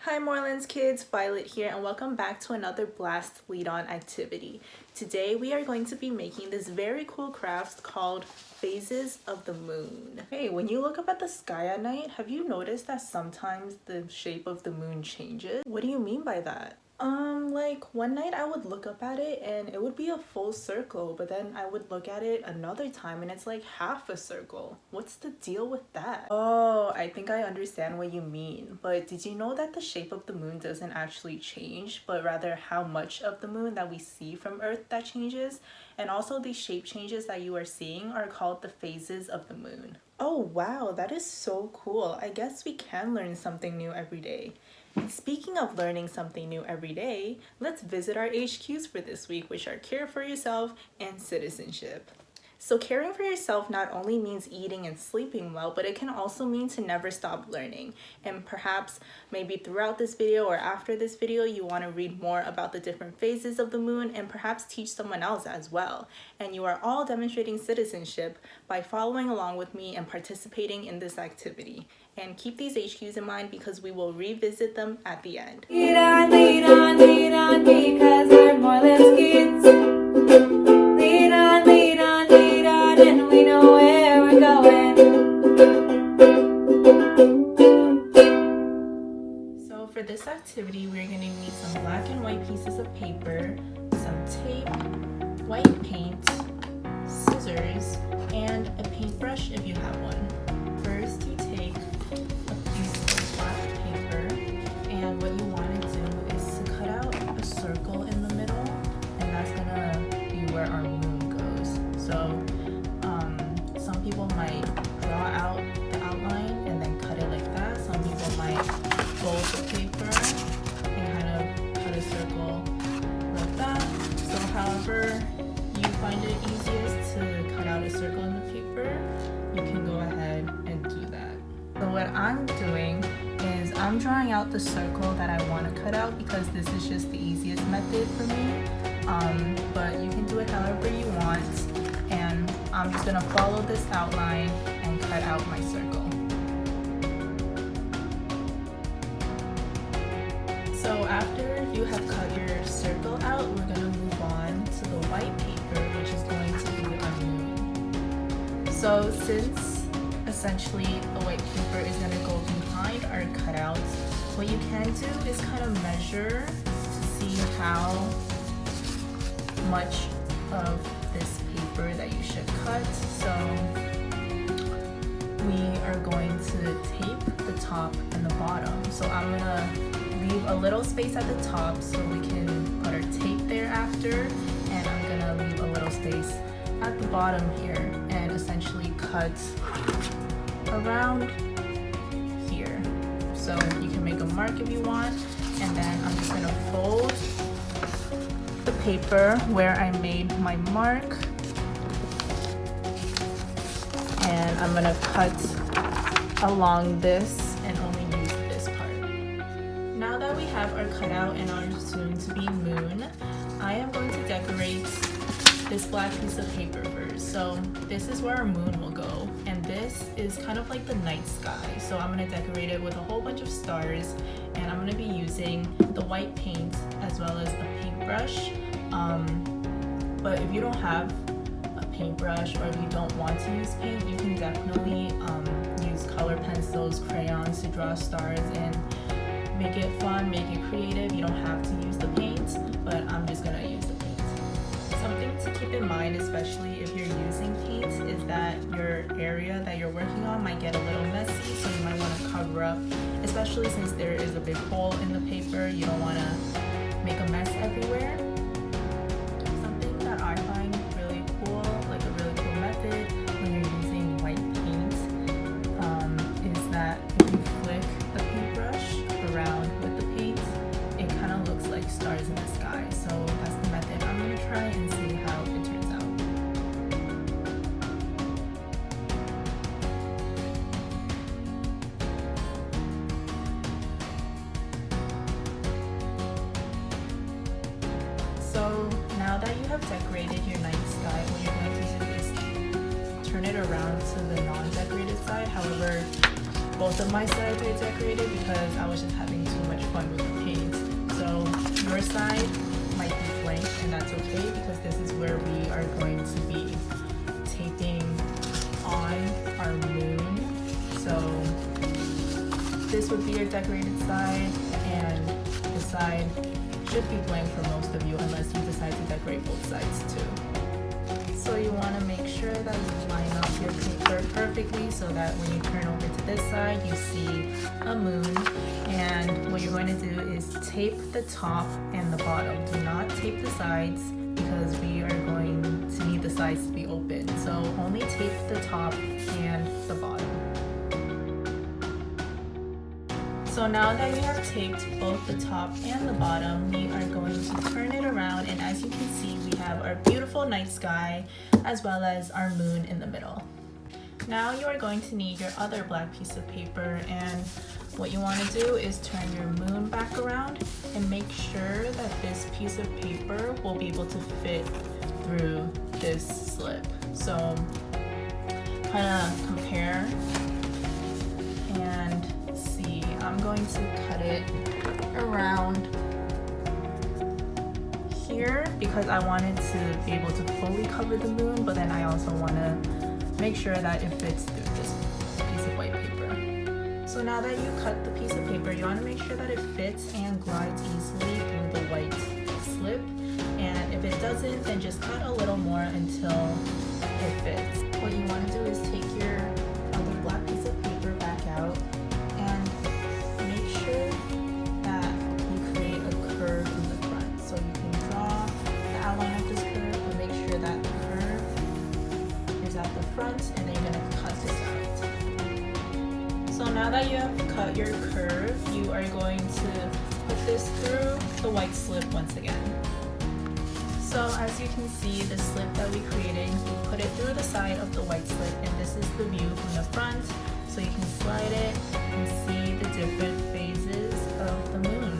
Hi Morelands kids, Violet here and welcome back to another Blast Lead-On activity. Today we are going to be making this very cool craft called Phases of the Moon. Hey, when you look up at the sky at night, have you noticed that sometimes the shape of the moon changes? What do you mean by that? Like one night I would look up at it and it would be a full circle, but then I would look at it another time and it's like half a circle. What's the deal with that? Oh, I think I understand what you mean, but did you know that the shape of the moon doesn't actually change, but rather how much of the moon that we see from Earth that changes? And also the shape changes that you are seeing are called the phases of the moon. Oh wow, that is so cool. I guess we can learn something new every day. And speaking of learning something new every day, let's visit our HQs for this week, which are Care for Yourself and Citizenship. So caring for yourself not only means eating and sleeping well, but it can also mean to never stop learning. And perhaps maybe throughout this video or after this video, you want to read more about the different phases of the moon and perhaps teach someone else as well. And you are all demonstrating citizenship by following along with me and participating in this activity. And keep these HQs in mind because we will revisit them at the end. Lead on, because we're Morelands kids. Lead on, and we know where we're going. So for this activity, we're going to need some black and white pieces of paper, some tape, white paint, scissors, and a paintbrush if you have one. First, you take a piece of black paper, and what you want to do is to cut out a circle in the middle, and that's going to be where our moon goes. So some people might draw out the outline and then cut it like that. Some people might fold the paper and kind of cut a circle like that. So however you find it easiest to cut out a circle in the paper, you can go ahead and do that. So what I'm doing is I'm drawing out the circle that I want to cut out because this is just the easiest method for me. But you can do it however you want, and I'm just gonna follow this outline and cut out my circle. So after you have cut your circle out, we're gonna move on to the white paper, which is going to be our moon. So since essentially the white paper is gonna go behind our cutouts, what you can do is kind of measure to see how much of this paper that you should cut. So we are going to tape the top and the bottom. So I'm gonna leave a little space at the top so we can put our tape there after, and I'm gonna leave a little space at the bottom here and essentially cut around here. So you can make a mark if you want, and then I'm just gonna fold the paper where I made my mark, and I'm gonna cut along this and only use this part. Now that we have our cutout and our soon-to-be moon, I am going to decorate this black piece of paper first. So this is where our moon will go, and this is kind of like the night sky. So I'm gonna decorate it with a whole bunch of stars, and I'm gonna be using the white paint as well as a paintbrush. But if you don't have a paintbrush, or if you don't want to use paint, you can definitely use color pencils, crayons to draw stars and make it fun, make it creative. You don't have to use the paint, but I'm just gonna use the paint. Something to keep in mind, especially if you're using paint, is that your area that you're working on might get a little messy, so you might want to cover up, especially since there is a big hole in the paper. You don't want to make a mess everywhere. Something that I find really cool, like a really cool method when you're using white paint, is that if you flick the paintbrush around with the paint, it kind of looks like stars in the sky. So that's the method I'm going to try and see how it turns out. So now that you have decorated your night sky, what you're going to do is turn it around to the non-decorated side. However, both of my sides are decorated because I was just having too much fun lower side might be blank, and that's okay because this is where we are going to be taping on our moon. So this would be your decorated side, and the side should be blank for most of you unless you decide to decorate both sides too. So you want to make sure that you line up your paper perfectly so that when you turn over to this side you see a moon. And what you're going to do is tape the top and the bottom. Do not tape the sides because we are going to need the sides to be open. So only tape the top and the bottom. So now that we have taped both the top and the bottom, we are going to turn it around, and as you can see, we have our beautiful night sky as well as our moon in the middle. Now you are going to need your other black piece of paper, and what you want to do is turn your moon back around and make sure that this piece of paper will be able to fit through this slip. So kind of compare and see. I'm going to cut it around here because I wanted to be able to fully cover the moon, but then I also want to make sure that it fits through this piece of white paper. So now that you cut the piece of paper, you want to make sure that it fits and glides easily through the white slip. And if it doesn't, then just cut a little more until it fits. What you want to do is take your other black piece of paper back out and make sure that you create a curve in the front. So you can draw the outline of this curve, but make sure that the curve is at the front, and then you're going to cut this out. So now that you have cut your curve, you are going to put this through the white slip once again. So as you can see, the slip that we created, we put it through the side of the white slip, and this is the view from the front. So you can slide it and see the different phases of the moon.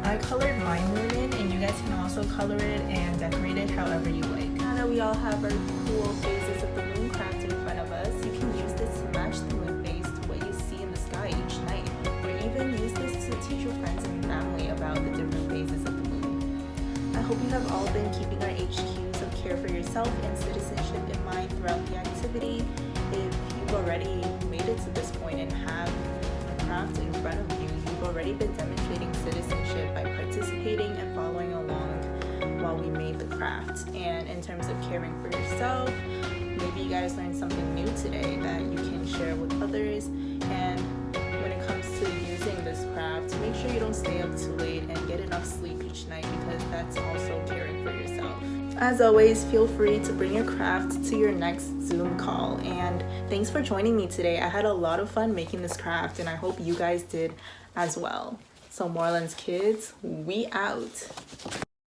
I colored my moon in, and you guys can also color it and decorate it however you like. Now that we all have our cool phases of the moon craft in front of us, you can use this to match the moon phase to what you see in the sky each night, or even use this to teach your friends and family about the different phases of the moon. I hope you have all been keeping our HQs of care for yourself and citizenship in mind throughout the activity. If you've already made it to this point and have a craft in front of you, you've already been demonstrating citizenship by participating and following along while we made the craft. And in terms of caring for yourself, maybe you guys learned something new today that you can share with others. And when it comes to using this craft, make sure you don't stay up too late and get enough sleep each night, because that's also caring for yourself. As always, feel free to bring your craft to your next Zoom call. And thanks for joining me today. I had a lot of fun making this craft, and I hope you guys did as well. So Morelands kids, we out.